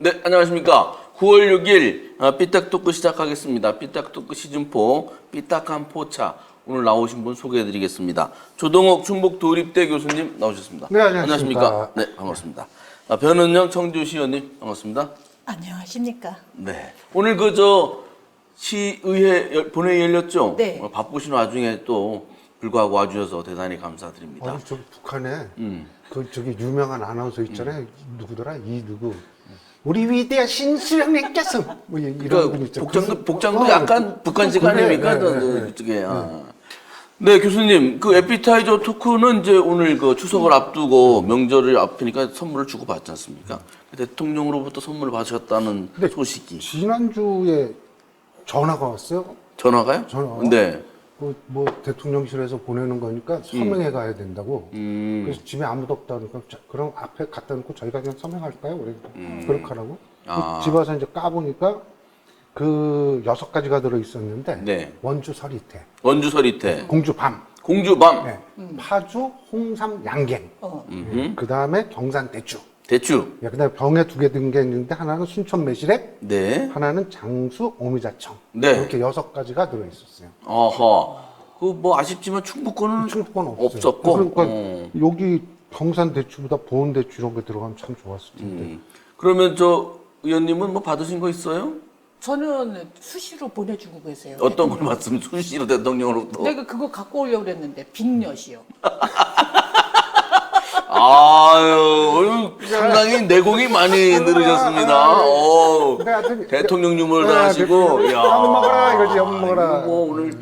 네, 안녕하십니까. 9월 6일 삐딱토크 시작하겠습니다. 삐딱토크 시즌4 삐딱한 포차. 오늘 나오신 분 소개해드리겠습니다. 조동욱 충북도립대 교수님 나오셨습니다. 네, 안녕하십니까. 네, 반갑습니다. 변은영 청주시 의원님 반갑습니다. 안녕하십니까. 네, 오늘 시의회 본회의 열렸죠? 네. 바쁘신 와중에 또 불구하고 와주셔서 대단히 감사드립니다. 아니, 저기 북한에 저기 유명한 아나운서 있잖아요. 누구더라? 이 누구? 우리 위대한 신수령님께서 뭐 이런 분 있죠. 복장도 약간 북한식 아닙니까? 이쪽에. 네, 교수님, 그 에피타이저 토크는 이제 오늘 그 추석을 앞두고 명절을 앞두니까 선물을 주고 받지 않습니까? 대통령으로부터 선물을 받으셨다는 소식이. 지난주에 전화가 왔어요. 전화가요? 전화. 네. 뭐 대통령실에서 보내는 거니까 서명해 가야 된다고. 그래서 집에 아무도 없다 그러니까 그럼 앞에 갖다 놓고 저희가 그냥 서명할까요? 그렇게 하라고. 집 와서 이제 까보니까 그 6가지가 들어 있었는데 네. 원주 서리태, 원주 서리태, 공주밤, 공주밤, 네. 파주 홍삼 양갱, 그 다음에 경산 대추. 대추, 예, 그다음에 병에 2개 든 게 있는데 하나는 순천 매실액, 네. 하나는 장수 오미자청. 네. 이렇게 6가지가 들어 있었어요. 어허. 그 뭐 아쉽지만 충북권은 충북권 없어요. 없었고. 그러니까 여기 경산 대추보다 보은 대추 이런 게 들어가면 참 좋았을 텐데. 그러면 저 의원님은 뭐 받으신 거 있어요? 저는 수시로 보내주고 계세요. 어떤 걸 받으면 수시로 대통령으로부터? 내가 그거 갖고 오려고 그랬는데 빅엿이요. 아유, 상당히 내공이 많이 늘으셨습니다. 대통령 유머를 다 하시고, 이야. 약 먹어라 이거지, 약 먹어라. 이거 뭐 오늘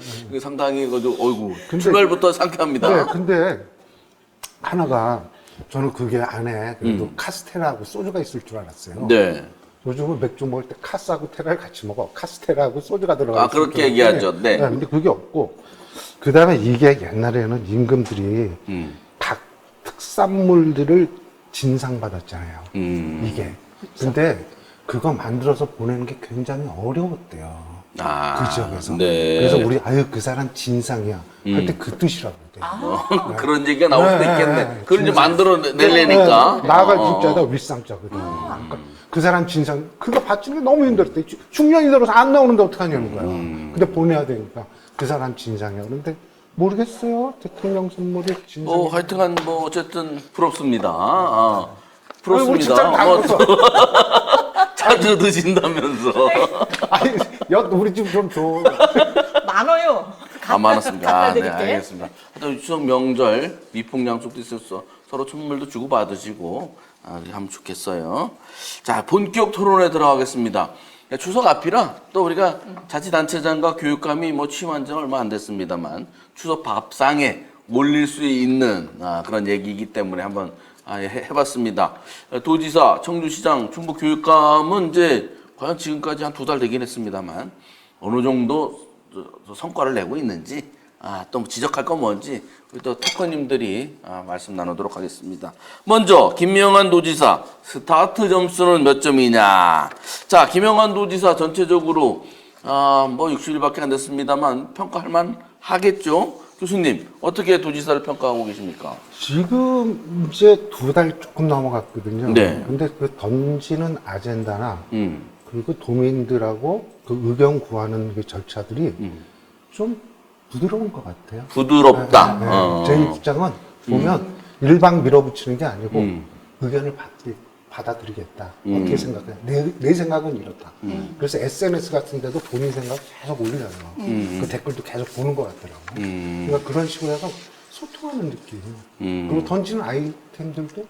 상당히, 어이구, 출발부터 상쾌합니다. 네, 근데 하나가 저는 그게 안에 그래도 카스테라하고 소주가 있을 줄 알았어요. 네. 요즘은 맥주 먹을 때 카스하고 테라를 같이 먹어. 카스테라하고 소주가 들어가 있어요. 그렇게 얘기하죠. 네. 근데 그게 없고, 그 다음에 이게 옛날에는 임금들이 각 특산물들을 진상받았잖아요. 이게. 근데 그거 만들어서 보내는 게 굉장히 어려웠대요. 그 지역에서. 네. 그래서 우리 그 사람 진상이야 할 때 그 뜻이라고 그래요. 그런 얘기가 나올 수도 있겠네. 그걸 이제 진상. 만들어 내려니까. 나가 진짜다 윗상자거든. 그러니까 그 사람 진상 그거 받치는 게 너무 힘들었대. 중년이 들어서 안 나오는데 어떡하냐는 거야. 근데 보내야 되니까 그 사람 진상이야. 그런데 모르겠어요. 대통령 선물이 진상. 하여튼간 어쨌든 부럽습니다. 부럽습니다. 우리 진짜 자주 드신다면서. 아니, 우리 집 좀 줘. 많아요. 많았습니다. 갖다 네, 드릴게. 알겠습니다. 하여튼 추석 명절 미풍양속도 있어서 서로 선물도 주고 받으시고 하면 좋겠어요. 자, 본격 토론에 들어가겠습니다. 추석 앞이라 또 우리가 자치단체장과 교육감이 취임한 지는 얼마 안 됐습니다만 추석 밥상에 올릴 수 있는 그런 얘기이기 때문에 한번 해봤습니다. 도지사, 청주시장, 충북교육감은 이제 과연 지금까지 한 2달 되긴 했습니다만 어느 정도 성과를 내고 있는지 또 지적할 건 뭔지 우리 또 토커님들이 말씀 나누도록 하겠습니다. 먼저 김명환 도지사 스타트 점수는 몇 점이냐? 자, 김명환 도지사 전체적으로 60일밖에 안 됐습니다만 평가할 만 하겠죠? 교수님 어떻게 도지사를 평가하고 계십니까? 지금 이제 2달 조금 넘어갔거든요. 네. 근데 그 던지는 아젠다나 그리고 도민들하고 그 의견 구하는 그 절차들이 좀 부드러운 것 같아요. 부드럽다. 네. 제 입장은 보면 일방 밀어붙이는 게 아니고 의견을 받아들이겠다. 어떻게 생각해? 내 생각은 이렇다. 그래서 SNS 같은 데도 본인 생각 계속 올려요. 그 댓글도 계속 보는 것 같더라고요. 그러니까 그런 식으로 해서 소통하는 느낌. 그리고 던지는 아이템들도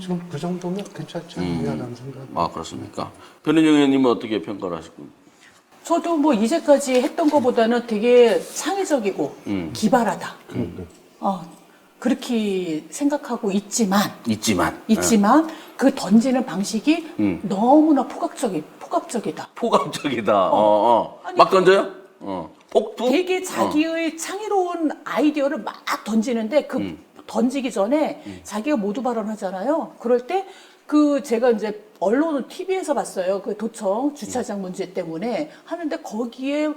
지금 그 정도면 괜찮지 않냐라는 생각. 그렇습니까? 변은영 의원님은 어떻게 평가를 하시고? 저도 이제까지 했던 것보다는 되게 창의적이고 기발하다. 그렇게 생각하고 있지만 그 던지는 방식이 너무나 포각적이다. 포괄적이다. 막 던져요? 폭투? 되게 자기의 창의로운 아이디어를 막 던지는데 그 던지기 전에 자기가 모두 발언하잖아요. 그럴 때 제가 이제 언론은 TV에서 봤어요. 그 도청 주차장 문제 때문에 하는데 거기에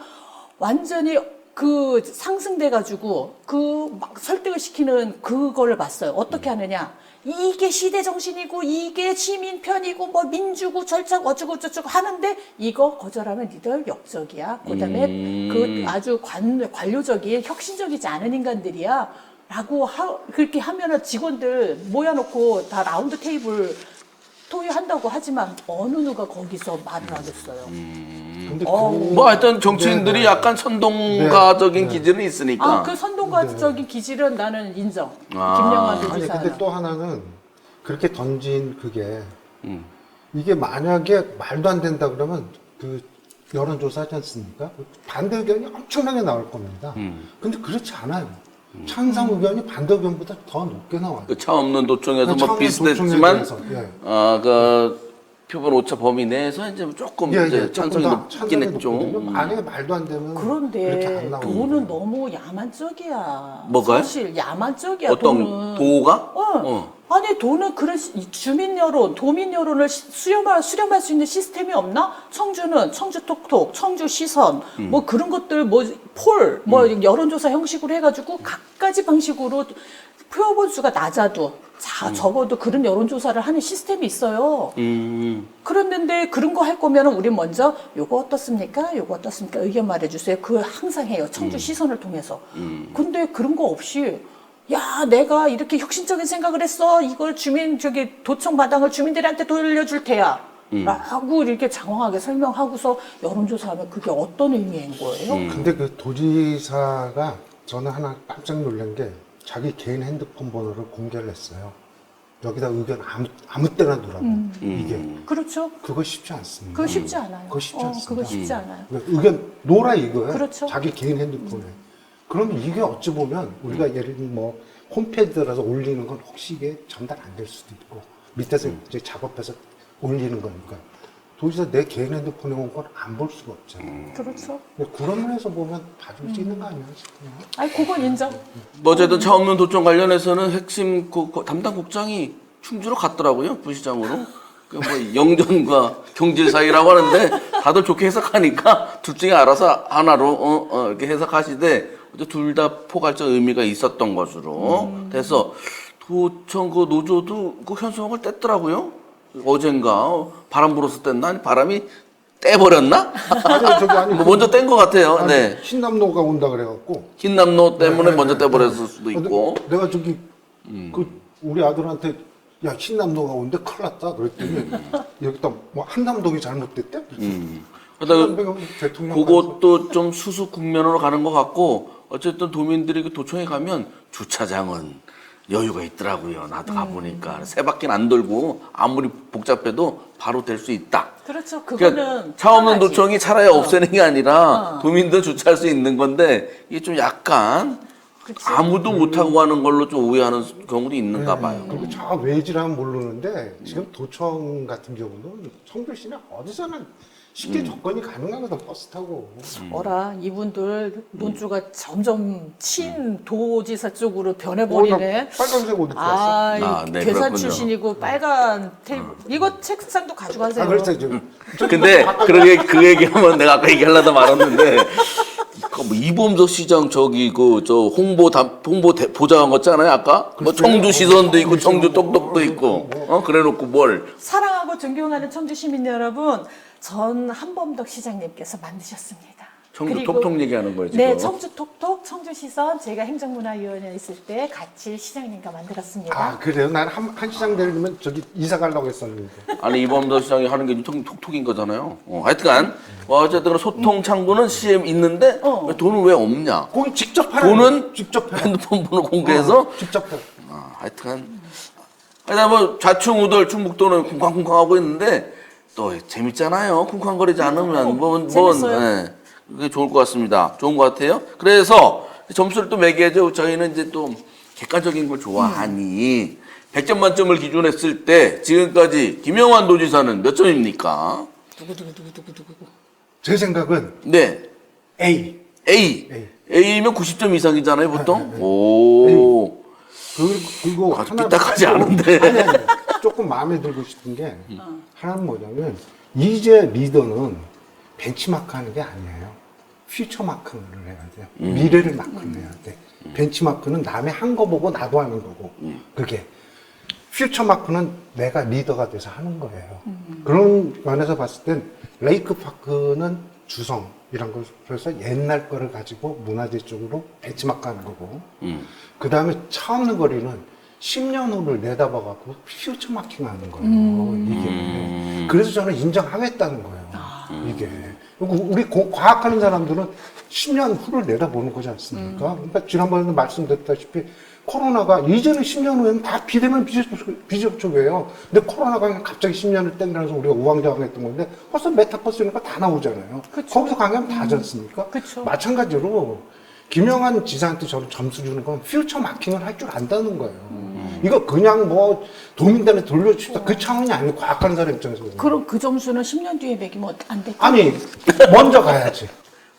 완전히 그 상승돼가지고 그 막 설득을 시키는 그거를 봤어요. 어떻게 하느냐? 이게 시대 정신이고 이게 시민 편이고 뭐 민주고 절차고 어쩌고 저쩌고 하는데 이거 거절하면 니들 역적이야. 그다음에 그 아주 관료적인 혁신적이지 않은 인간들이야. 라고 그렇게 하면은 직원들 모여놓고 다 라운드 테이블 토의한다고 하지만 어느 누가 거기서 말을 하겠어요. 근데 뭐 하여튼 정치인들이 네네. 약간 선동가적인 네. 기질은 있으니까. 그 선동가적인 기질은 나는 인정. 아. 김영환 아니 도지사는. 근데 또 하나는 그렇게 던진 그게 이게 만약에 말도 안 된다 그러면 그 여론조사 하지 않습니까? 반대 의견이 엄청나게 나올 겁니다. 근데 그렇지 않아요. 찬성 의견이 반대 의견보다 더 높게 나와요. 그 차 없는 도청에서 차 뭐 없는 비슷했지만, 도청에 대해서, 예. 그 표본 오차 범위 내에서 이제 조금 이제 찬성이 높긴 했죠. 만약에 말도 안 되면 그렇게 그런데 안 나오고. 돈은 너무 야만적이야. 뭐가요? 사실 야만적이야. 어떤 돈은. 도가? 아니 돈은 그런 주민 여론, 도민 여론을 수렴할 수 있는 시스템이 없나? 청주는 청주 톡톡, 청주 시선, 뭐 그런 것들, 뭐 폴, 뭐 여론조사 형식으로 해가지고 각가지 방식으로 표본 수가 낮아도 적어도 그런 여론조사를 하는 시스템이 있어요. 그랬는데 그런 거 할 거면은 우리 먼저 요거 어떻습니까? 요거 어떻습니까? 의견 말해주세요. 그거 항상 해요. 청주 시선을 통해서. 근데 그런 거 없이 야, 내가 이렇게 혁신적인 생각을 했어. 이걸 도청 마당을 주민들한테 돌려줄 테야. 라고 이렇게 장황하게 설명하고서 여론조사하면 그게 어떤 의미인 거예요? 근데 그 도지사가 저는 하나 깜짝 놀란 게 자기 개인 핸드폰 번호를 공개를 했어요. 여기다 의견 아무 때나 놓으라고. 이게. 그렇죠. 그거 쉽지 않습니다. 그거 쉽지 않아요. 그거 쉽지 않습니다. 그거 쉽지 않아요. 의견 놓으라 이거예요. 그렇죠. 자기 개인 핸드폰에. 그러면 이게 어찌 보면 우리가 예를 들면 뭐 홈페이지 들어서 올리는 건 혹시 이게 전달 안 될 수도 있고 밑에서 이제 작업해서 올리는 거니까 도지사 내 개인 핸드폰에 온 건 안 볼 수가 없잖아요. 그렇죠. 근데 그런 면에서 보면 봐줄 수 있는 거 아니야 싶어요. 아니, 그건 인정. 뭐 어쨌든 차 없는 도청 관련해서는 핵심 담당 국장이 충주로 갔더라고요. 부시장으로. 그 뭐 영전과 경질 사이라고 하는데 다들 좋게 해석하니까 둘 중에 알아서 하나로 이렇게 해석하시되 둘 다 포괄적 의미가 있었던 것으로 돼서 도청 그 노조도 그 현수막을 뗐더라고요. 어젠가 바람 불어서 뗐나? 아니 바람이 떼버렸나? 아니 뭐 먼저 뗀 것 같아요. 아니, 네. 흰남노가 온다 그래갖고 흰남노 때문에 네, 먼저 네, 떼버렸을 네. 수도 있고. 내가 저기 그 우리 아들한테 야 흰남노가 온대 큰일 났다 그랬더니 여기다 뭐 한남동이 잘못됐대? 그러다 대통령 그것도 좀 수습 국면으로 가는 것 같고 어쨌든 도민들이 그 도청에 가면 주차장은 여유가 있더라고요. 나도 가보니까 세 바퀴는 안 돌고 아무리 복잡해도 바로 될 수 있다. 그렇죠. 그거는 그러니까 차 없는 편하지. 도청이 차라리 없애는 게 아니라 도민도 주차할 수 있는 건데 이게 좀 약간 그치. 아무도 못하고 가는 걸로 좀 오해하는 경우도 있는가 봐요. 그리고 저 외지라면 모르는데 지금 도청 같은 경우는 청주시나 어디서나 쉽게 접근이 가능하거든 버스 타고. 어라 이분들 논주가 점점 친도지사 쪽으로 변해버리네. 나 빨간색 옷 입고 왔어. 아, 네, 계산 그렇군요. 출신이고 빨간 테이블. 이거 책상도 가져가세요. 그래서 지금 근데 그러게 그 얘기하면 내가 아까 얘기하려다 말았는데 뭐 이범석 시장 저기 그 저 홍보 보좌관 거잖아요 아까 뭐 청주 시선도 있고 청주 똑똑도 있고 그래놓고 뭘 사랑하고 존경하는 청주 시민 여러분, 전 한범덕 시장님께서 만드셨습니다. 청주 그리고 톡톡 얘기하는 거예요 지금. 네, 청주 톡톡, 청주 시선 제가 행정문화위원회 있을 때 같이 시장님과 만들었습니다. 아 그래요? 난 한 시장 되려면 저기 이사 가려고 했었는데. 아니 이범석 시장이 하는 게 톡톡인 거잖아요. 하여튼간 어쨌든 소통 창구는 CM 있는데 왜 돈은 왜 없냐? 거기 직접 하라. 돈은 직접 해. 핸드폰 번호 공개해서 직접 해. 하여튼 아니 뭐 좌충우돌 충북도는 쿵쾅쿵쾅하고 있는데 또 재밌잖아요. 쿵쾅거리지 않으면 재밌어요. 네, 그게 좋을 것 같습니다. 좋은 것 같아요. 그래서 점수를 또 매겨야죠. 저희는 이제 또 객관적인 걸 좋아하니 100점 만점을 기준했을 때 지금까지 김영환 도지사는 몇 점입니까? 누구. 제 생각은 네, A. A. A. A면 90점 이상이잖아요, 보통. 네. 오. 그리고 아주 삐딱하지 않은데. 아니, 조금 마음에 들고 싶은 게 하나는 뭐냐면 이제 리더는 벤치마크 하는 게 아니에요. 퓨처 마크를 해야 돼요. 미래를 마크를 해야 돼. 벤치마크는 남의 한 거 보고 나도 하는 거고. 그게. 퓨처 마크는 내가 리더가 돼서 하는 거예요. 그런 면에서 봤을 땐 레이크 파크는 주성이란 걸 그래서 옛날 거를 가지고 문화재 쪽으로 벤치마크 하는 거고. 그 다음에 차없는 거리는 10년 후를 내다봐갖고 퓨처 마킹 하는 거예요. 이게. 그래서 저는 인정하겠다는 거예요. 이게. 그리고 우리 과학하는 사람들은 10년 후를 내다보는 거지 않습니까? 그러니까 지난번에도 말씀드렸다시피 코로나가 이제는 10년 후에는 다 비대면 비접촉이에요. 근데 코로나가 그냥 갑자기 10년을 땡기면서 우리가 우왕좌왕했던 건데 벌써 메타버스 이런 거 다 나오잖아요. 그쵸. 거기서 강의하면 다 하지 않습니까? 그쵸. 마찬가지로 김영한 지사한테 저는 점수 주는 건 퓨처 마킹을 할 줄 안다는 거예요. 이거 그냥 뭐 도민단에 돌려주다 그 차원이 아니고 과학하는 사람 입장에서 보면. 그럼 그 점수는 10년 뒤에 매기면 안 될까? 아니 먼저 가야지.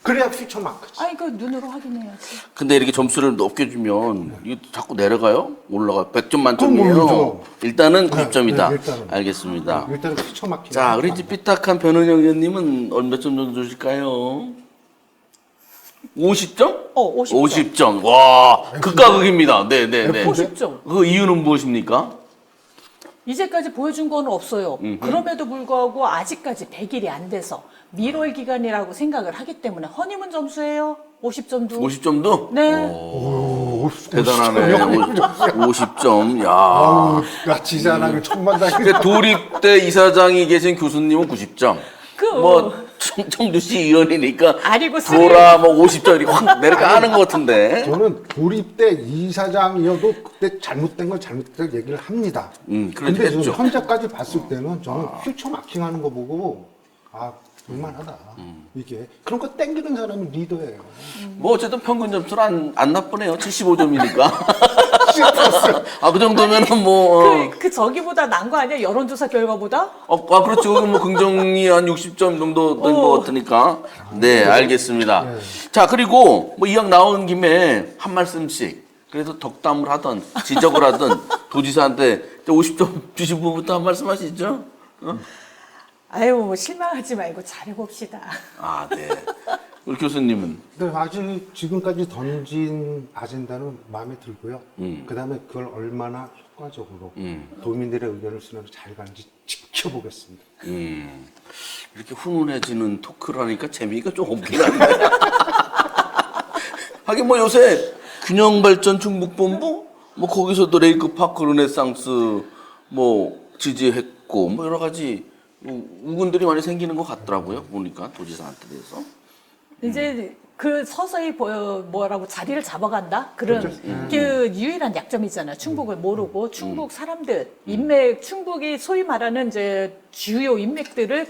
그래야 퓨처 마크지. 아니 그 눈으로 확인해야지. 근데 이렇게 점수를 높게 주면 이거 자꾸 내려가요? 올라가 100점 만점이에요. 모르죠. 일단은 90점이다. 네, 일단은. 알겠습니다. 일단은 퓨처 마킹. 자, 우리 이제 삐딱한 변은영 의원님은 몇 점 정도 주실까요? 50점? 50점. 50점. 와, 극과 극입니다. 네네네. 50점. 그 이유는 무엇입니까? 이제까지 보여준 건 없어요. 그럼에도 불구하고 아직까지 100일이 안 돼서 밀월 기간이라고 생각을 하기 때문에 허니문 점수예요. 50점도. 50점도? 네. 오, 대단하네. 50점. 야. 아우, 야, 지사나게 천만다니. 그 도립대 이사장이 계신 교수님은 90점. 뭐 청주시 의원이니까 아니고 도라 뭐 50점 이렇게 확 내려가는 것 같은데. 저는 도립대 이사장이어도 그때 잘못된 걸 잘못된 얘기를 합니다. 그래도 근데 저는 했죠. 현재까지 봤을 때는 저는 퓨처 마킹하는 거 보고 아 볼만하다. 이게 그런 거 땡기는 사람이 리더예요. 뭐 어쨌든 평균 점수는 안 나쁘네요. 75점이니까. 아, 그 정도면은 뭐. 그 저기보다 난 거 아니야? 여론조사 결과보다? 그렇죠. 그럼 뭐 긍정이 한 60점 정도 된 것 같으니까. 네, 알겠습니다. 자, 그리고 뭐 이왕 나온 김에 한 말씀씩. 그래서 덕담을 하던, 지적을 하던 도지사한테 50점 주신 분부터 한 말씀 하시죠? 아유, 실망하지 말고 잘해봅시다. 아, 네. 우리 교수님은? 근데 아직 지금까지 던진 아젠다는 마음에 들고요. 그 다음에 그걸 얼마나 효과적으로 도민들의 의견을 수렴해서 잘 가는지 지켜보겠습니다. 이렇게 훈훈해지는 토크를 하니까 재미가 좀 없긴 한데. 하긴 뭐 요새 균형발전 충북본부? 뭐 거기서도 레이크파크 르네상스 뭐 지지했고 뭐 여러 가지 우군들이 많이 생기는 것 같더라고요. 보니까 도지사한테 대해서. 이제 그 서서히 뭐라고 자리를 잡아간다? 그런 그 유일한 약점이잖아요. 충북을 모르고 충북 사람들, 인맥, 충북이 소위 말하는 이제 주요 인맥들을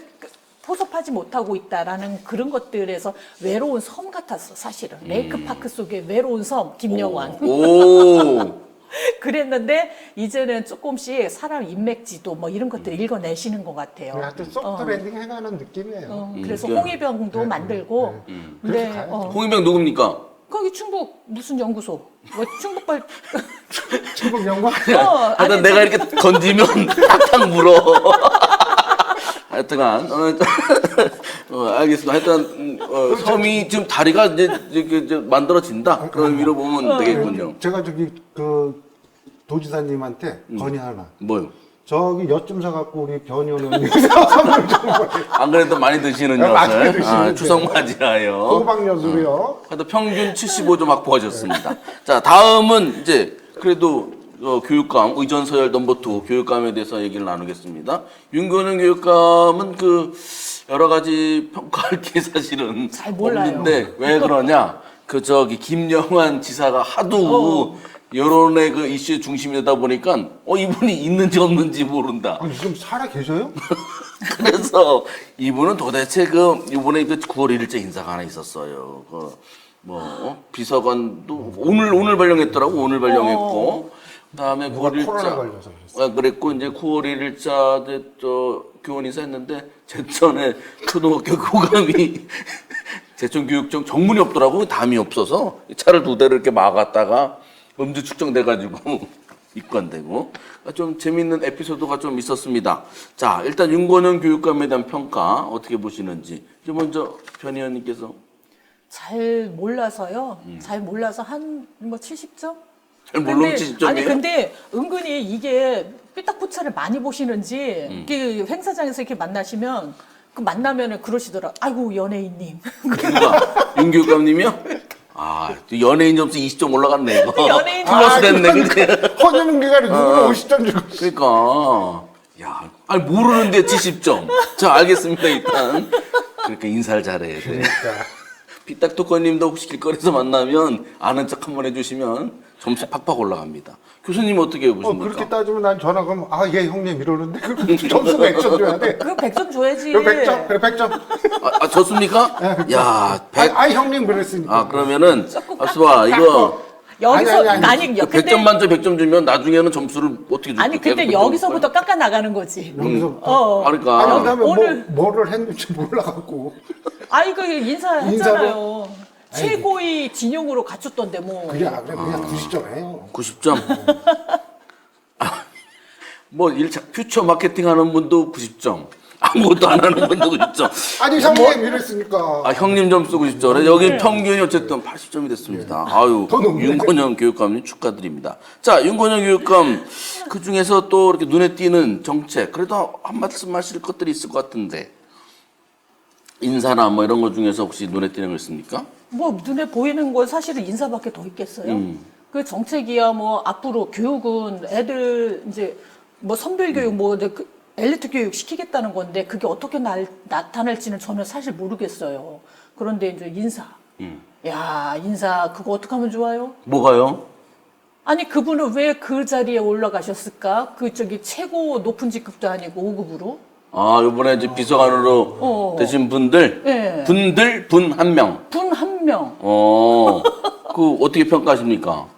포섭하지 못하고 있다라는 그런 것들에서 외로운 섬 같았어, 사실은. 레이크파크 속에 외로운 섬, 김영환. 오. 그랬는데 이제는 조금씩 사람 인맥지도 뭐 이런 것들을 읽어내시는 것 같아요. 하여튼 소프트 랜딩 해가는 느낌이에요. 그래서 그러니까. 홍위병도 만들고. 그래서 네, 가야죠. 홍인병 누굽니까? 거기 충북 무슨 연구소? 뭐 충북발 충북 영광. 하여튼 아니, 내가 이렇게 던지면 탁탁 물어. 하여튼간 알겠습니다. 하여튼 섬이 지금 다리가 이제 만들어진다. 그런 의미로 보면 되겠군요. 제가 저기 그 도지사님한테 건의 하나. 뭐요? 저기 엿 좀 사갖고 우리 변희원님 선물 좀 보내. 안 그래도 많이 드시는 네, 많이 엿을 드시는데. 추석 맞이하여. 호박엿을요. 하여튼 평균 75점 확보하셨습니다. 자, 다음은 이제 그래도 교육감 의전 서열 넘버 2 교육감에 대해서 얘기를 나누겠습니다. 윤건영 교육감은 그 여러 가지 평가할 게 사실은 잘 몰라요. 없는데 왜 그러냐? 그 저기 김영환 지사가 하도 여론의 그 이슈의 중심이 되다 보니까 이분이 있는지 없는지 모른다. 아니 지금 살아 계셔요? 그래서 이분은 도대체 이번에 9월 1일째 인사가 하나 있었어요. 비서관도 오늘 발령했더라고. 오늘 발령했고. 그다음에 누가 9월 1일자. 코로나 걸려서 그랬어. 그랬고 이제 9월 1일자 교원 인사했는데 제천에 초등학교 교감이 제천 교육청 정문이 없더라고. 담이 없어서 차를 2대를 이렇게 막았다가 음주 측정돼가지고 입건되고 좀 재밌는 에피소드가 좀 있었습니다. 자, 일단 윤건영 교육감에 대한 평가 어떻게 보시는지. 먼저 변 의원님께서. 잘 몰라서요. 잘 몰라서 한 뭐 70점? 잘 모르는 70점이에요? 아니 근데 은근히 이게 삐딱포차를 많이 보시는지 이게 행사장에서 이렇게 만나시면 그 만나면은 그러시더라. 아이고 연예인님. 누가? 윤교감님이요? 아, 또 연예인 점수 20점 올라갔네, 이거. 연예인 플러스 됐네, 그치? 허준기가 누구는 50점 주고 있어. 그러니까. 야, 아니, 모르는데 70점. 자, 알겠습니다, 일단. 그러니까 인사를 잘해야 돼. 그러니까. 삐딱토커님도 혹시 길거리에서 만나면 아는 척 한번 해주시면 점수 팍팍 올라갑니다. 교수님 어떻게 보십니까? 그렇게 따지면 난 전화 가면 예 형님 이러는데 그럼 점수 100점 줘야 돼. 그거 100점 줘야지. 그럼 100점, 100점. 졌습니까? 야, 100. 형님 그랬으니까. 그러면은, 아수아, 이거. 여기서 아니. 그 100점 만점 100점 주면 나중에는 점수를 어떻게 줄까? 아니 근데 여기서부터 깎아 나가는 거지. 여기서부터. 그러니까. 아니 그다음에 오늘- 뭐를 했는지 몰라갖고. 아니 그 인사했잖아요. 최고의 진영으로 갖췄던데 뭐. 그래 그냥 90점 해요. 90점. 뭐 1차 퓨처 마케팅 하는 분도 90점. 아무것도 안 하는 분도 90점. 아니 형님 이랬으니까. 형님 점수 90점. 여기 평균이 어쨌든 80점이 됐습니다. 아유, 더 높네. 윤건영 교육감님 축하드립니다. 자, 윤건영 교육감 그 중에서 또 이렇게 눈에 띄는 정책, 그래도 한 말씀 하실 것들이 있을 것 같은데 인사나 뭐 이런 것 중에서 혹시 눈에 띄는 거 있습니까? 뭐 눈에 보이는 건 사실은 인사밖에 더 있겠어요. 그 정책이야 뭐 앞으로 교육은 애들 이제 뭐 선별 교육 뭐 그 엘리트 교육 시키겠다는 건데 그게 어떻게 나타날지는 저는 사실 모르겠어요. 그런데 이제 인사. 야, 인사 그거 어떻게 하면 좋아요? 뭐가요? 아니 그분은 왜 그 자리에 올라가셨을까? 그 저기 최고 높은 직급도 아니고 5급으로? 이번에 이제 비서관으로 되신 분들, 네. 분 한 명. 분 한 명. 그 어떻게 평가하십니까?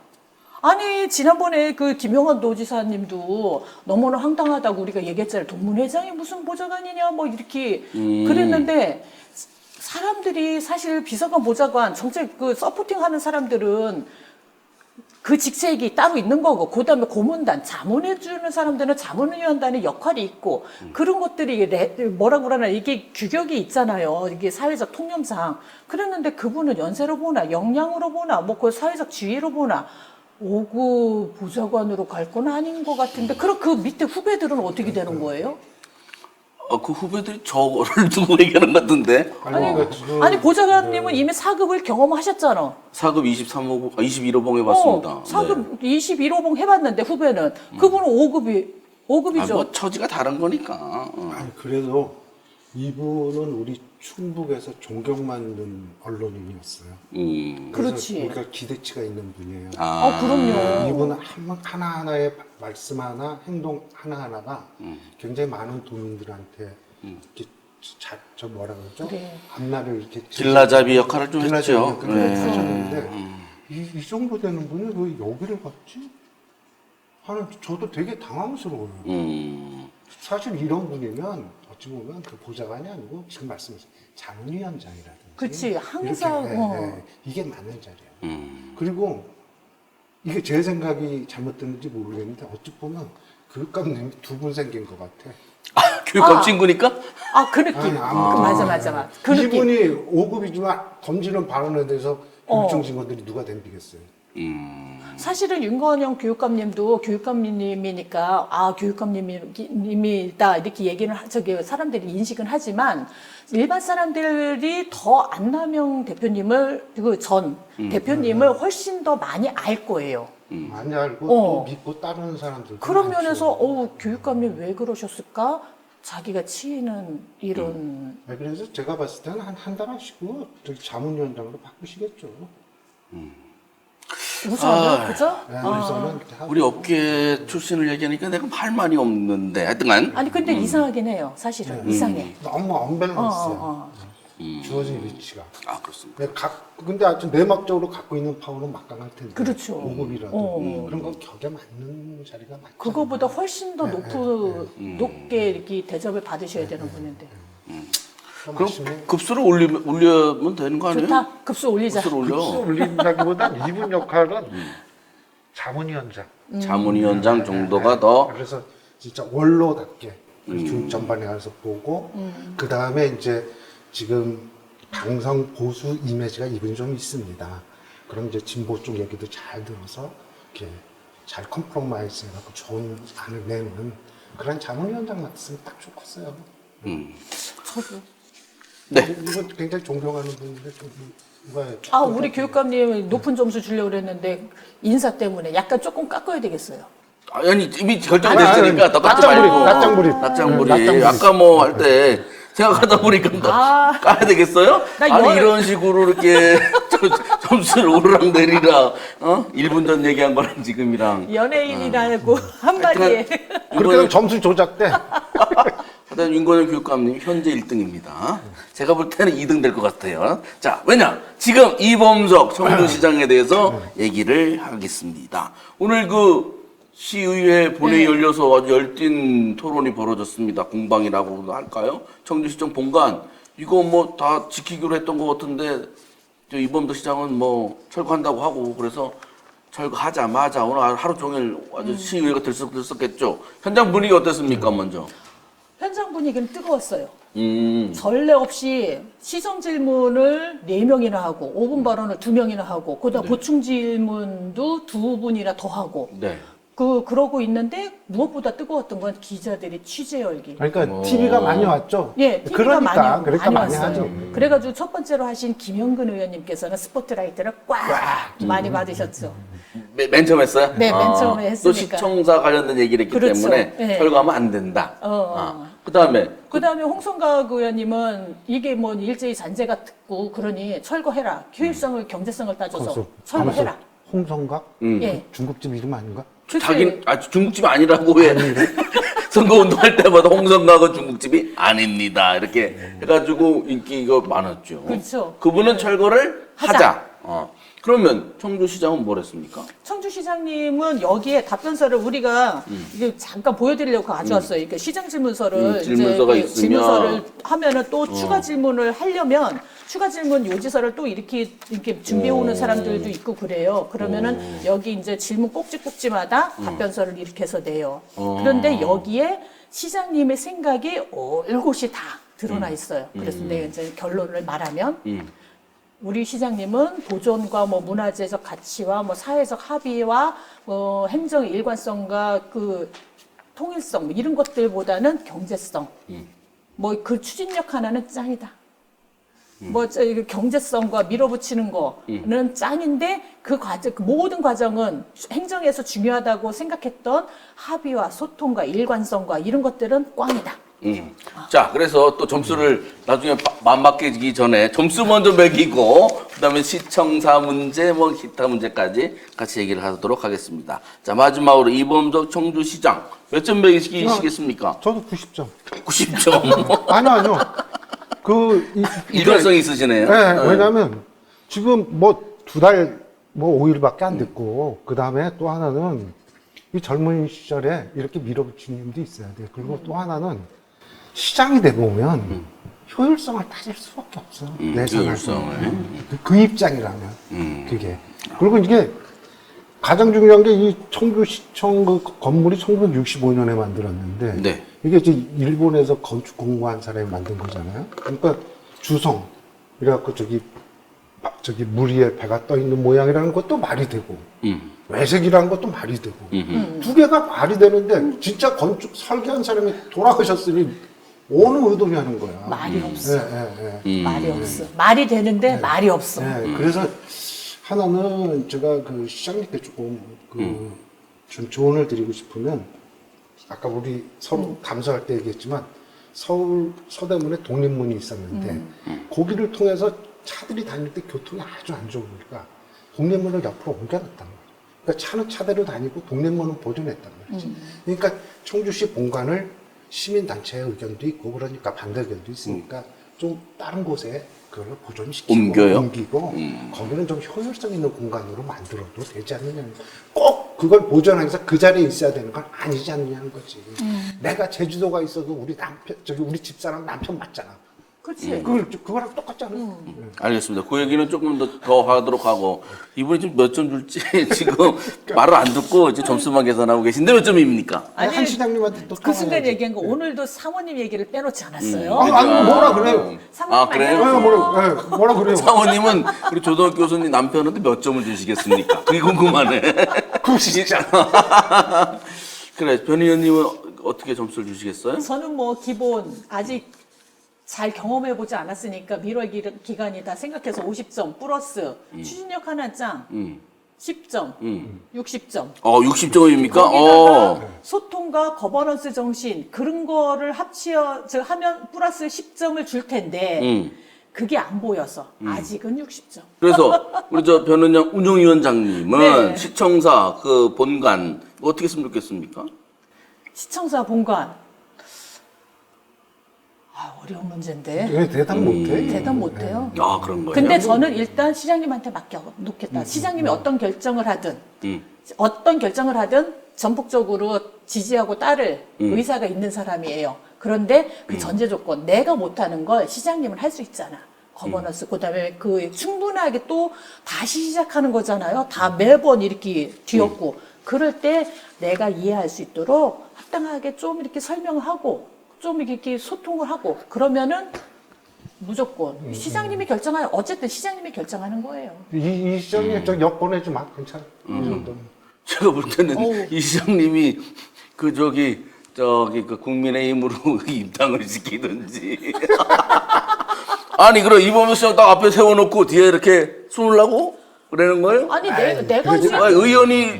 아니 지난번에 그 김영환 도지사님도 너무나 황당하다고 우리가 얘기했잖아요. 동문회장이 무슨 보좌관이냐 뭐 이렇게 그랬는데 사람들이 사실 비서관 보좌관 정책 그 서포팅하는 사람들은 그 직책이 따로 있는 거고 그다음에 고문단 자문해주는 사람들은 자문위원단의 역할이 있고 그런 것들이 뭐라고 그러나 이게 규격이 있잖아요. 이게 사회적 통념상 그랬는데 그분은 연세로 보나 역량으로 보나 뭐 그 사회적 지위로 보나 5급 보좌관으로 갈 건 아닌 것 같은데 그럼 그 밑에 후배들은 어떻게 되는 거예요? 그 후배들이 저거를 두고 얘기하는 것 같은데. 아니 보좌관님은 이미 4급을 경험하셨잖아. 4급 23호봉, 21호봉 해봤습니다. 4급 21호봉 해봤는데 후배는 그분은 5급이죠. 뭐 처지가 다른 거니까. 아니 그래도 이분은 우리 충북에서 존경받는 언론인이었어요. 그래서 그렇지. 우리가 기대치가 있는 분이에요. 그럼요. 이분은 하나하나의 말씀 하나, 행동 하나하나가 굉장히 많은 도민들한테 이렇게 저 뭐라 그러죠? 그래. 앞날을 이렇게 길라잡이 역할을 좀 길라잡이 했죠. 역할을 네. 하셨는데 이 정도 되는 분이 왜 여기를 갔지? 하는 저도 되게 당황스러워요. 사실 이런 분이면 어찌 보면 그 보좌관이 아니고 지금 말씀하신 자문위원장이라든지 그치, 항상, 이렇게, 이게 맞는 자리예요. 그리고 이게 제 생각이 잘못됐는지 모르겠는데 어찌 보면 교육감님이 두 분 생긴 것 같아. 교육감 친구니까? 그 느낌. 맞아. 그 느낌. 이분이 5급이지만 던지는 발언에 대해서 교육청 직원들이 누가 덤비겠어요. 사실은 윤건영 교육감님도 교육감님이니까 교육감님이다 이렇게 얘기는 사람들이 인식은 하지만 일반 사람들이 더 안남영 대표님을 전 대표님을 훨씬 더 많이 알 거예요. 많이 알고 또 믿고 따르는 사람들. 그런 면에서 교육감님 왜 그러셨을까? 자기가 치이는 이런 그래서 제가 봤을 때는 한 달 하시고 저기 자문위원장으로 바꾸시겠죠. 우선은 그죠? 우선은 우리 업계 출신을 얘기하니까 내가 할 말이 없는데 하여튼간 아니 근데 이상하긴 해요. 사실은 이상해. 너무 언밸런스야. 주어진 위치가. 그렇습니다. 근데 아주 내막적으로 갖고 있는 파워는 막강할 텐데. 그렇죠. 5급이라도. 그런 거 격에 맞는 자리가 맞죠. 그거보다 훨씬 더 높게 이렇게 대접을 받으셔야 되는 분인데. 그럼 급수를 올리면 되는 거 아니에요? 좋다. 급수 올리자. 급수를 올려. 급수 올린다기보단 이분 역할은 자문위원장. 자문위원장 정도가 더 그래서 진짜 원로답게 교육 전반에 가서 보고 그 다음에 이제 지금 강성 보수 이미지가 이분이 좀 있습니다. 그럼 이제 진보 쪽 얘기도 잘 들어서 이렇게 잘 컴프로마이즈 해갖고 좋은 안을 내는 그런 자문위원장 맡았으면 딱 좋겠어요. 저도. 네. 이거 굉장히 존경하는 분인데 좀 누가 아, 우리 교육감님 높은 점수 주려고 그랬는데 인사 때문에 약간 조금 깎아야 되겠어요. 아니 이미 결정됐으니까 똑같이 낫장불입, 말고. 낫장불입. 낫장불이. 낫장불입. 아까 뭐 할 때 생각하다 보니까 까야 되겠어요? 나 아니 열- 이런 식으로 이렇게 점수를 오르락 내리락 1분 전 얘기한 거랑 지금이랑 연예인이라고 한마디에. 그렇게 하면 점수 조작돼. 하여튼 윤건영 교육감님 현재 1등입니다. 제가 볼 때는 2등 될 것 같아요. 자, 왜냐? 지금 이범석 청주시장에 대해서 얘기를 하겠습니다. 오늘 그 시의회 본회의 열려서 아주 열띤 토론이 벌어졌습니다. 공방이라고 할까요? 청주시청 본관. 이거 뭐 다 지키기로 했던 것 같은데 저 이범석 시장은 뭐 철거한다고 하고 그래서 철거하자마자 오늘 하루 종일 아주 시의회가 들썩들썩했죠. 현장 분위기 어땠습니까, 먼저? 현장 분위기는 뜨거웠어요. 음. 전례 없이 시정 질문을 4명이나 하고 5분 발언을 2명이나 하고 그다음 보충 질문도 2분이나 더 하고 네. 그러고 있는데 무엇보다 뜨거웠던 건 기자들이 취재 열기. 그러니까 TV가 많이 왔죠. 예, TV가 그러니까 많이 왔어요. 하죠. 그래가지고 첫 번째로 하신 김영근 의원님께서는 스포트라이트를 꽉 많이 받으셨죠. 맨 처음 했어요? 네, 맨 처음에 또 했으니까. 시청자 관련된 얘기를 했기 그렇죠. 때문에 네. 철거하면 안 된다. 그 다음에 그다음에 홍성각 의원님은 이게 뭐 일제히 잔재가 듣고 그러니 철거해라. 효율성을 경제성을 따져서 거기서 철거해라. 홍성각? 예. 중국집 이름 아닌가? 글쎄, 중국집이 아니라고 해. 선거운동할 때마다 홍성각은 중국집이 아닙니다. 이렇게 해가지고 인기가 많았죠. 그렇죠. 그분은 철거를 하자. 하자. 그러면 청주시장은 뭘 했습니까? 청주시장님은 여기에 답변서를 우리가 이게 잠깐 보여드리려고 가져왔어요. 이렇게 시장 질문서를 질문서가 이제 있으면. 질문서를 하면은 또 추가 질문을 하려면 추가 질문 요지서를 또 이렇게 준비해 오는 사람들도 있고 그래요. 그러면은 여기 이제 질문 꼭지꼭지마다 답변서를 이렇게 해서 내요. 그런데 여기에 시장님의 생각이 올곧이 다 드러나 있어요. 그래서 내가 이제 결론을 말하면 우리 시장님은 보존과 뭐 문화재적 가치와 뭐 사회적 합의와 뭐 행정의 일관성과 그 통일성 뭐 이런 것들보다는 경제성. 뭐 그 추진력 하나는 짱이다. 뭐 이거 경제성과 밀어붙이는 거는 짱인데 그 과정 그 모든 과정은 행정에서 중요하다고 생각했던 합의와 소통과 일관성과 이런 것들은 꽝이다. 자, 그래서 또 점수를 나중에 맞먹기 전에 점수 먼저 매기고, 그 다음에 시청사 문제, 뭐 기타 문제까지 같이 얘기를 하도록 하겠습니다. 자, 마지막으로 이범석 청주시장 몇 점 매기시겠습니까? 저도 90점. 90점. 아니요. 일관성이 있으시네요. 네, 왜냐면 지금 뭐 2달, 뭐 5일밖에 안 됐고, 그 다음에 또 하나는 이 젊은 시절에 이렇게 밀어붙이는 힘도 있어야 돼요. 그리고 또 하나는 시장이 되보면 효율성을 따질 수밖에 없어. 내 효율성을. 그 입장이라면 그게. 그리고 이게 가장 중요한 게 이 청주시청 그 건물이 1965년에 만들었는데 네. 이게 이제 일본에서 건축 공부한 사람이 만든 거잖아요. 그러니까 주성 이래갖고 저기 물 위에 배가 떠 있는 모양이라는 것도 말이 되고 외색이라는 것도 말이 되고 두 개가 말이 되는데 진짜 건축 설계한 사람이 돌아가셨으니 어느 의도냐 하는 거야. 말이 없어. 예. 말이 없어. 말이 되는데 말이 없어. 그래서 하나는 제가 그 시장님께 조금 좀 조언을 드리고 싶으면 아까 우리 서로 감사할 때 얘기했지만 서울 서대문에 독립문이 있었는데 거기를 통해서 차들이 다닐 때 교통이 아주 안 좋으니까 독립문을 옆으로 옮겨놨단 말이야. 그러니까 차는 차대로 다니고 독립문은 보존했단 말이지. 그러니까 청주시 본관을 시민단체의 의견도 있고 그러니까 반대 의견도 있으니까 좀 다른 곳에 그걸 보존시키고 옮기고 거기는 좀 효율성 있는 공간으로 만들어도 되지 않느냐는 꼭 그걸 보존하면서 그 자리에 있어야 되는 건 아니지 않느냐는 거지. 내가 제주도가 있어도 우리 집사람 남편 맞잖아. 그렇지. 그거랑 똑같잖아요. 알겠습니다. 그 얘기는 조금 더 하도록 하고 이분이 지금 몇 점 줄지 지금 말을 안 듣고 이제 점수만 계산하고 계신데 몇 점입니까? 아니, 한 시장님한테 또 그 순간 통화해야지. 얘기한 거 오늘도 사모님 얘기를 빼놓지 않았어요. 아니, 뭐라 그래요? 사모님 그래요? 안녕하세요. 뭐라 그래요? 사모님은 우리 조동욱 교수님 남편한테 몇 점을 주시겠습니까? 그게 궁금하네. 그 진짜. 그래, 변 의원님은 어떻게 점수를 주시겠어요? 저는 뭐 기본 아직 잘 경험해보지 않았으니까 미뤄 기간이다 생각해서 50점 플러스 추진력 하나짱 10점, 60점. 60점입니까? 거기다가 소통과 거버넌스 정신 그런 거를 하면 플러스 10점을 줄 텐데 그게 안 보여서 아직은 60점. 그래서 우리 저 변은영 운영위원장님은 네. 시청사 그 본관 어떻게 했으면 좋겠습니까? 시청사 본관. 어려운 문제인데. 왜 대답 못해? 대답 못해요. 아 그런 거예요. 근데 저는 일단 시장님한테 맡겨놓겠다. 시장님이 어떤 결정을 하든, 전폭적으로 지지하고 따를 의사가 있는 사람이에요. 그런데 그 전제 조건, 내가 못하는 걸 시장님은 할 수 있잖아. 거버넌스, 그다음에 그 충분하게 또 다시 시작하는 거잖아요. 다 매번 이렇게 뒤엎고. 그럴 때 내가 이해할 수 있도록 합당하게 좀 이렇게 설명을 하고, 좀 이렇게 소통을 하고, 그러면은 무조건 시장님이 결정하는, 어쨌든 시장님이 결정하는 거예요. 이 시장님 저 여권에 좀 괜찮아. 이 정도는. 제가 볼 때는 이 시장님이 저기 그 국민의힘으로 입당을 시키든지. 아니 그럼 이범수 시장 딱 앞에 세워놓고 뒤에 이렇게 숨으려고 그러는 거예요? 아니 내가 할 수 있는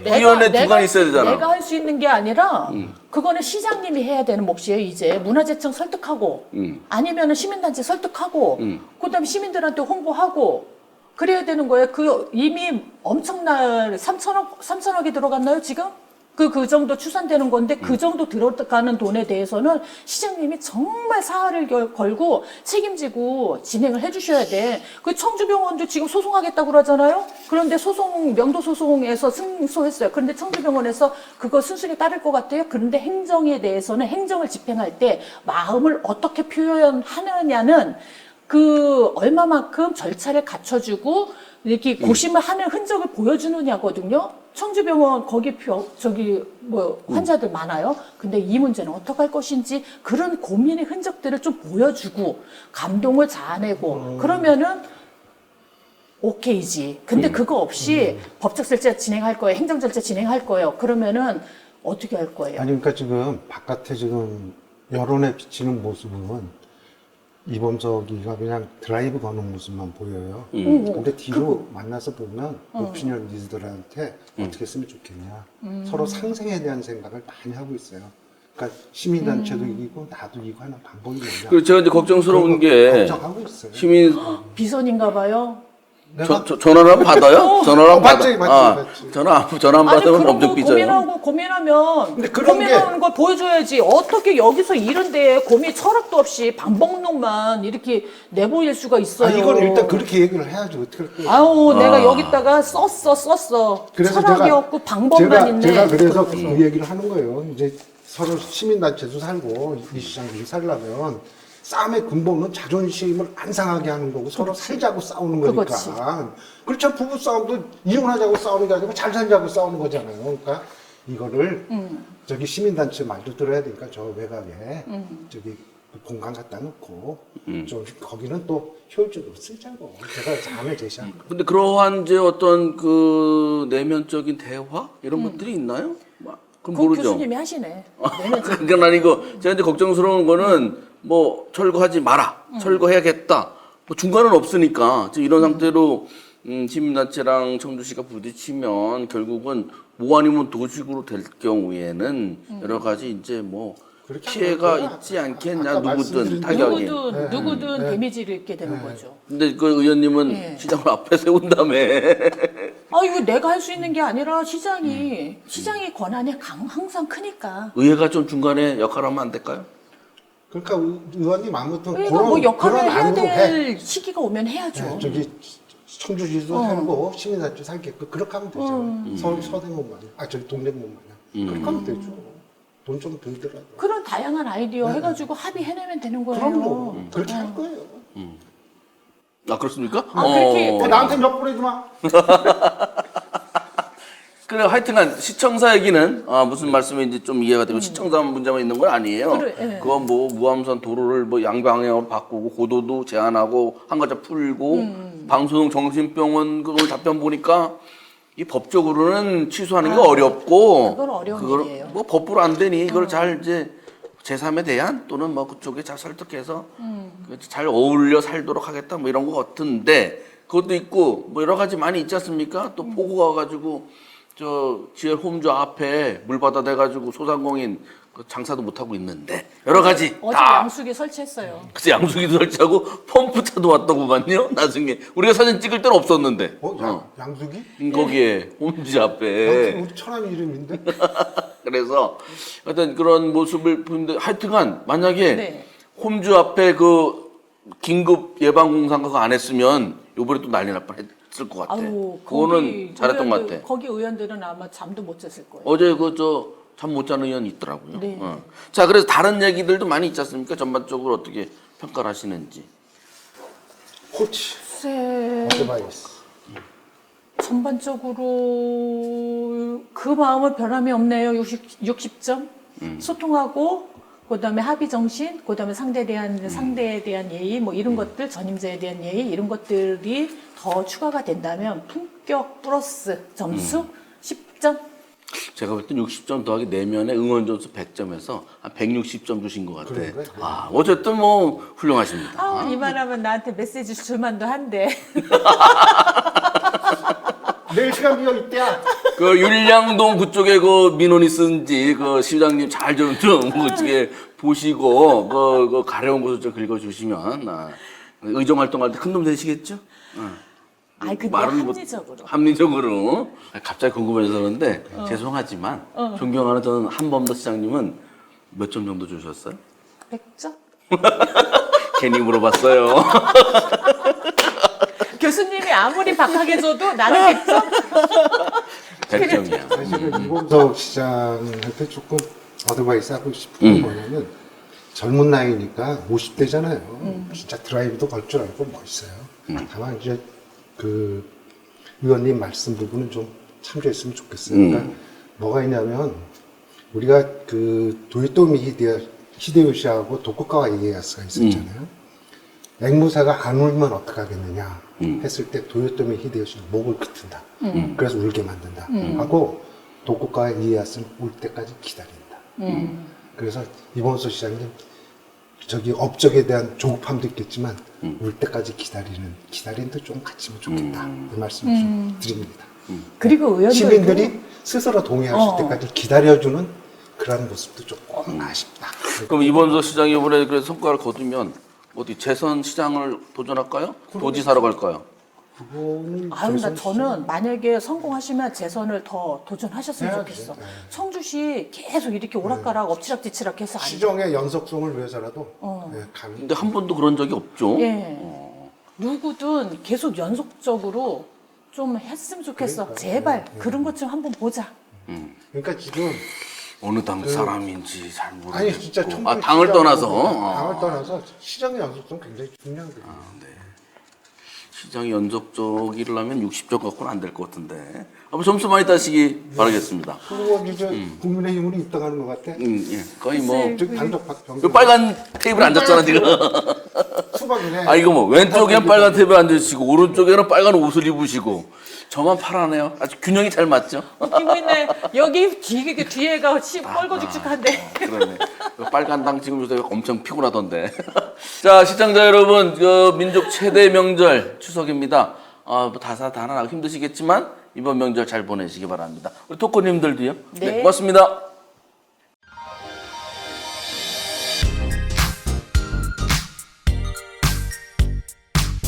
의원의 두관이 있어야 되잖아. 내가 할 수 있는 게 아니라 그거는 시장님이 해야 되는 몫이에요. 이제 문화재청 설득하고 아니면은 시민단체 설득하고 그다음에 시민들한테 홍보하고 그래야 되는 거예요. 그 이미 엄청난 3천억이 들어갔나요 지금? 그 정도 추산되는 건데 그 정도 들어가는 돈에 대해서는 시장님이 정말 사활을 걸고 책임지고 진행을 해주셔야 돼. 그 청주병원도 지금 소송하겠다고 그러잖아요. 그런데 명도 소송에서 승소했어요. 그런데 청주병원에서 그거 순순히 따를 것 같아요. 그런데 행정에 대해서는 행정을 집행할 때 마음을 어떻게 표현하느냐는 그 얼마만큼 절차를 갖춰주고 이렇게 고심을 하는 흔적을 보여주느냐거든요. 청주병원 거기 환자들 많아요. 근데 이 문제는 어떻게 할 것인지 그런 고민의 흔적들을 좀 보여주고 감동을 자아내고 그러면은 오케이지. 근데 그거 없이 법적 절차 진행할 거예요. 행정 절차 진행할 거예요. 그러면은 어떻게 할 거예요? 아니 그러니까 지금 바깥에 지금 여론에 비치는 모습은 이범석이가 그냥 드라이브 거는 모습만 보여요. 근데 뒤로 만나서 보면 오피니언 리더들한테 어떻게 했으면 좋겠냐. 서로 상생에 대한 생각을 많이 하고 있어요. 그러니까 시민단체도 이기고 나도 이기고 하는 방법이 뭐냐. 그리고 제가 이제 걱정스러운 게 걱정하고 있어요. 시민 비선인가 봐요. 전화를 한번 받아요? 전화를 한번 맞지. 전화 안 아니 받으면 그런 엄청 거 삐져요. 근데 그런 고민하는 걸 보여줘야지. 어떻게 여기서 이런데 고민 철학도 없이 방법론만 이렇게 내보일 수가 있어요. 이건 일단 그렇게 얘기를 해야지 어떻게 할 거예요. 아우 내가 여기다가 썼어. 그래서 철학이 없고 방법만 있네. 제가 그래서 그 얘기를 하는 거예요. 이제 서로 시민단체도 살고 이 시장님이 살려면 싸움의 근본은 자존심을 안 상하게 하는 거고 서로 살자고 싸우는 거니까. 그렇지. 그렇죠. 부부 싸움도 이혼하자고 싸우는 게 아니고 잘 살자고 싸우는 거잖아요. 그러니까 이거를 저기 시민단체 말도 들어야 되니까 저 외곽에 저기 공간 갖다 놓고 좀 거기는 또 효율적으로 쓰자고 제가 잠을 제시한 거예요. 근데 그러한 이제 어떤 그 내면적인 대화 이런 것들이 있나요? 그건 그 모르죠. 교수님이 하시네. 그건 아니고 제가 이제 걱정스러운 거는 뭐 철거하지 마라, 철거해야겠다. 뭐 중간은 없으니까 지금 이런 상태로 시민단체랑 청주시가 부딪히면 결국은 뭐 아니면 도식으로 될 경우에는 여러 가지 이제 뭐 피해가 있지 않겠냐. 아까 누구든 말씀드린 타격이. 누구든 데미지를 입게 되는 거죠. 근데 그 의원님은 시장을 앞에 세운 다음에 아 이거 내가 할 수 있는 게 아니라 시장이 권한이 항상 크니까. 의회가 좀 중간에 역할하면 안 될까요? 그러니까 의원님 아무튼 그러니까 뭐 역할을 그런 해야 안으로 될 시기가 오면 해야죠. 네, 저기 청주시도 살고 시민단체 살게끔 그렇게 하면 되죠. 서대문만 저기 동대문만 그렇게 하면 되죠. 돈 좀 들더라도. 그런 다양한 아이디어 해가지고 합의해내면 되는 거예요. 그럼요. 그렇게 할 거예요. 아 그렇습니까? 그렇게 나한테 몇 보내지 마. 그래 하여튼간 시청사 얘기는 무슨 말씀인지 좀 이해가 되고 시청사 문제만 있는 건 아니에요. 그래, 예. 그건 뭐 무함선 도로를 뭐 양방향으로 바꾸고 고도도 제한하고 한 과자 풀고 방소동 정신병원 그걸 답변 보니까 이 법적으로는 취소하는 게 어렵고 그건 어려운 그걸 일이에요. 뭐 법으로 안 되니 이걸 잘 이제 제3에 대한 또는 뭐 그쪽에 잘 설득해서 잘 어울려 살도록 하겠다 뭐 이런 거 같은데 그것도 있고 뭐 여러 가지 많이 있지 않습니까? 또 포고가 가지고 저 지엘 홈주 앞에 물바다 돼가지고 소상공인 그 장사도 못 하고 있는데 여러 가지 어제 다 양수기 설치했어요. 그래서 양수기도 설치하고 펌프차도 왔다고만요. 나중에 우리가 사진 찍을 때는 없었는데 양수기? 거기에 홈주 앞에 양수기 우리 천안 이름인데? 그래서 하여튼 그런 모습을 보는데 하여튼간 만약에 네. 홈주 앞에 그 긴급 예방 공상 그거 안 했으면 요번에 또 난리 날 뻔했을 것 같아. 아유, 그거는 잘했던 것 같아. 거기 의원들은 아마 잠도 못 잤을 거예요. 어제 그 저 잠 못 자는 의원 있더라고요. 네. 자 그래서 다른 얘기들도 많이 있지 않습니까? 전반적으로 어떻게 평가를 하시는지. 코치. 글쎄, 어드바이스. 전반적으로 그 마음은 변함이 없네요. 60점. 소통하고 그다음에 합의 정신, 그다음에 상대에 대한 예의, 뭐 이런 것들, 전임자에 대한 예의 이런 것들이 더 추가가 된다면 품격 플러스 점수 10점. 제가 볼 땐 60점 더하기 내면에 응원 점수 100점에서 한 160점 주신 것 같아. 그런가요? 아 어쨌든 뭐 훌륭하십니다. 이만하면 나한테 메시지 줄만도 한데. 내일 시간 비어 있대야. 그 율량동 그쪽에 그 민원이 쓴지 그 시장님 잘 좀 그쪽에 보시고 그 가려운 곳을 좀 긁어주시면 의정 활동할 때 큰 놈 되시겠죠? 아이 근데 말은 합리적으로. 합리적으로 갑자기 궁금해서 그런데 죄송하지만 존경하는 저는 한범도 시장님은 몇 점 정도 주셨어요? 100점? 괜히 물어봤어요. 교수님이 아무리 박하게 줘도 나는 100점? 100점이야. 사실은 이범석 시장한테 조금 어드바이스 하고 싶은 게 뭐냐면 젊은 나이니까 50대잖아요. 진짜 드라이브도 걸 줄 알고 멋있어요. 다만 이제 그 의원님 말씀 부분은 좀 참조했으면 좋겠어요. 그러니까 뭐가 있냐면 우리가 그 도요토미 히데요시하고 도쿠가와 이에야스가 있었잖아요. 앵무새가 안 울면 어떡하겠느냐 했을 때 도요토미 히데요시는 목을 긋는다. 그래서 울게 만든다. 하고 도쿠가와 이에야스는 울 때까지 기다린다. 그래서 이범수 시장님 저기 업적에 대한 조급함도 있겠지만 울 때까지 기다리는데 좀 갖추면 좋겠다. 이 말씀을 좀 드립니다. 그리고 의원들도 시민들이 스스로 동의하실 때까지 기다려주는 그런 모습도 조금 아쉽다. 그럼 이범석 시장이 이번에 그래서 성과를 거두면 어디 재선 시장을 도전할까요? 도지사로 갈까요? 그거는 저는 만약에 성공하시면 재선을 더 도전하셨으면 해야지. 좋겠어. 네. 청주시 계속 이렇게 오락가락 엎치락뒤치락 해서 안 돼. 시정의 연속성을 위해서라도 가는. 근데 한 번도 그런 적이 없죠. 예. 누구든 계속 연속적으로 좀 했으면 좋겠어. 그러니까요. 제발 그런 것 좀 한번 보자. 그러니까 지금 어느 당 사람인지 잘 모르겠고. 아니 진짜 청주 당을 시장하고 떠나서. 당을 떠나서 시정의 연속성 굉장히 중요하거든요. 시장이 연속적이려면 60점 갖고는 안 될 것 같은데. 한번 점수 많이 따시기 바라겠습니다. 그리고 이제 국민의힘으로 입당하는 것 같아. 예. 거의 뭐. 글쎄. 저기 단독 그 변경. 빨간 테이블에 앉았잖아, 지금. 수박이네. 아, 이거 뭐, 왼쪽에는 빨간 테이블에 앉으시고, 오른쪽에는 빨간 옷을 입으시고, 저만 파라네요. 아주 균형이 잘 맞죠? 웃기고 있네. 여기 뒤에가 뻘거죽죽한데. 그러네. 그 빨간 당 지금 요새 엄청 피곤하던데. 자, 시청자 여러분, 그 민족 최대 명절 추석입니다. 뭐 다사다난하고 힘드시겠지만, 이번 명절 잘 보내시기 바랍니다. 우리 토코님들도요. 네. 고맙습니다.